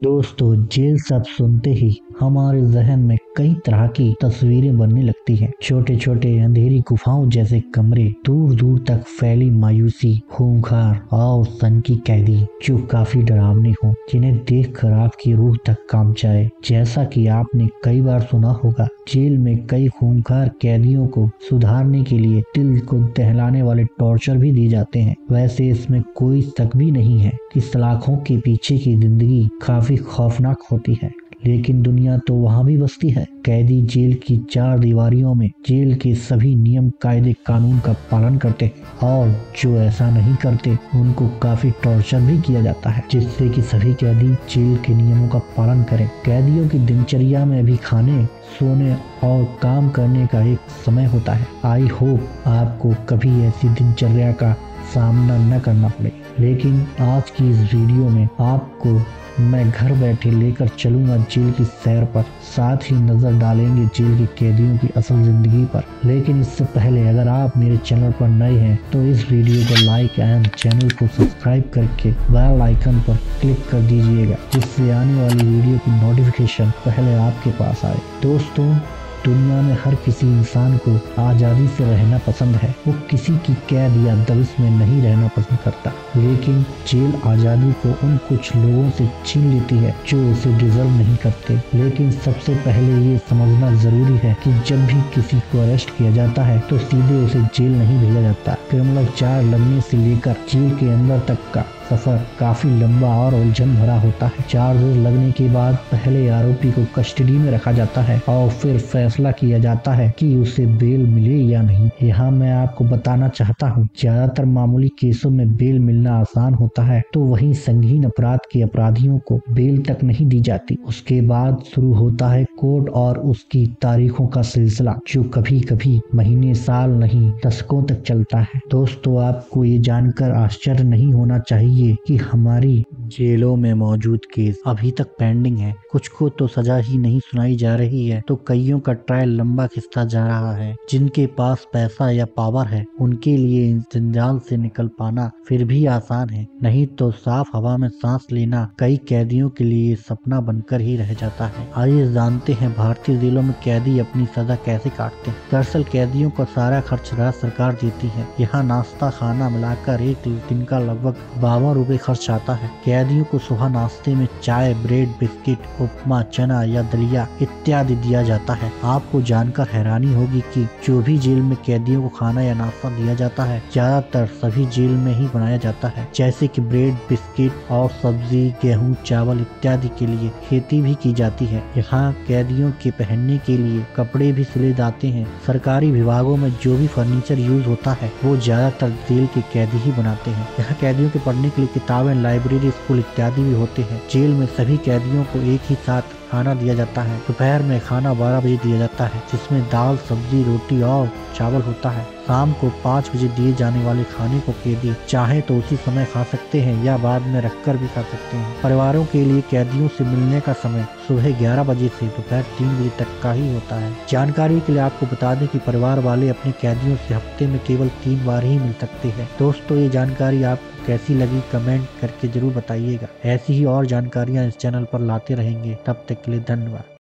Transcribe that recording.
दोस्तों, जेल शब्द सुनते ही हमारे जहन में कई तरह की तस्वीरें बनने लगती हैं। छोटे छोटे अंधेरी गुफाओं जैसे कमरे, दूर दूर तक फैली मायूसी, खूंखार और सनकी कैदी जो काफी डरावनी हो, जिन्हें देखकर आपकी रूह तक कांप जाए। जैसा कि आपने कई बार सुना होगा, जेल में कई खूंखार कैदियों को सुधारने के लिए दिल को दहलाने वाले टॉर्चर भी दिए जाते हैं। वैसे इसमें कोई शक भी नहीं है कि सलाखों के पीछे की जिंदगी काफी खौफनाक होती है, लेकिन दुनिया तो वहाँ भी बसती है। कैदी जेल की चार दीवारियों में जेल के सभी नियम कायदे कानून का पालन करते हैं, और जो ऐसा नहीं करते उनको काफी टॉर्चर भी किया जाता है, जिससे कि सभी कैदी जेल के नियमों का पालन करें। कैदियों की दिनचर्या में भी खाने, सोने और काम करने का एक समय होता है। आई होप आपको कभी ऐसी दिनचर्या का सामना न करना पड़े। लेकिन आज की इस वीडियो में आपको मैं घर बैठे लेकर चलूंगा जेल की सैर पर, साथ ही नजर डालेंगे जेल के कैदियों की असल जिंदगी पर। लेकिन इससे पहले अगर आप मेरे चैनल पर नए हैं तो इस वीडियो को लाइक एंड चैनल को सब्सक्राइब करके बेल आइकन पर क्लिक कर दीजिएगा, जिससे आने वाली वीडियो की नोटिफिकेशन पहले आपके पास आए। दोस्तों, दुनिया में हर किसी इंसान को आज़ादी से रहना पसंद है। वो किसी की कैद या दबिश में नहीं रहना पसंद करता, लेकिन जेल आज़ादी को उन कुछ लोगों से छीन लेती है जो उसे डिजर्व नहीं करते। लेकिन सबसे पहले ये समझना जरूरी है कि जब भी किसी को अरेस्ट किया जाता है तो सीधे उसे जेल नहीं भेजा जाता। क्रिमिनल चार्ज लगने से लेकर जेल के अंदर तक का सफर काफी लंबा और उलझन भरा होता है। चार्जेस लगने के बाद पहले आरोपी को कस्टडी में रखा जाता है और फिर फैसला किया जाता है कि उसे बेल मिले या नहीं। यहाँ मैं आपको बताना चाहता हूँ, ज्यादातर मामूली केसों में बेल मिलना आसान होता है, तो वहीं संगीन अपराध के अपराधियों को बेल तक नहीं दी जाती। उसके बाद शुरू होता है कोर्ट और उसकी तारीखों का सिलसिला, जो कभी कभी महीने, साल नहीं दशकों तक चलता है। दोस्तों, आपको ये जानकर आश्चर्य नहीं होना चाहिए कि हमारी जेलों में मौजूद केस अभी तक पेंडिंग है। कुछ को तो सजा ही नहीं सुनाई जा रही है, तो कईयों का ट्रायल लंबा खिंचता जा रहा है। जिनके पास पैसा या पावर है, उनके लिए इन जंजाल से निकल पाना फिर भी आसान है, नहीं तो साफ हवा में सांस लेना कई कैदियों के लिए सपना बनकर ही रह जाता है। आइए जानते हैं भारतीय जेलों में कैदी अपनी सजा कैसे काटते हैं। दरअसल कैदियों का सारा खर्च राज्य सरकार देती है। यहाँ नाश्ता खाना मिलाकर एक दिन का लगभग 52 रुपए खर्च आता है। कैदियों को सुबह नाश्ते में चाय, ब्रेड, बिस्किट, उपमा, चना या दलिया इत्यादि दिया जाता है। आपको जानकर हैरानी होगी कि जो भी जेल में कैदियों को खाना या नाश्ता दिया जाता है, ज्यादातर सभी जेल में ही बनाया जाता है। जैसे कि ब्रेड, बिस्किट और सब्जी, गेहूं, चावल इत्यादि के लिए खेती भी की जाती है। यहाँ कैदियों के पहनने के लिए कपड़े भी सिले जाते हैं। सरकारी विभागों में जो भी फर्नीचर यूज होता है वो ज्यादातर जेल के कैदी ही बनाते हैं। यहाँ कैदियों के पढ़ने के लिए किताबें, लाइब्रेरी, स्कूल इत्यादि भी होते हैं। जेल में सभी कैदियों को एक ही साथ खाना दिया जाता है। दोपहर में खाना 12 बजे दिया जाता है, जिसमें दाल, सब्जी, रोटी और चावल होता है। शाम को 5 बजे दिए जाने वाले खाने को कैदी चाहे तो उसी समय खा सकते हैं या बाद में रखकर भी खा सकते हैं। परिवारों के लिए कैदियों से मिलने का समय सुबह 11 बजे से दोपहर 3 बजे तक का ही होता है। जानकारी के लिए आपको बता दें कि परिवार वाले अपने कैदियों से हफ्ते में केवल 3 बार ही मिल सकते हैं। दोस्तों, ये जानकारी आपको कैसी लगी कमेंट करके जरूर बताइएगा। ऐसी ही और जानकारियाँ इस चैनल पर लाते रहेंगे। तब तक के लिए धन्यवाद।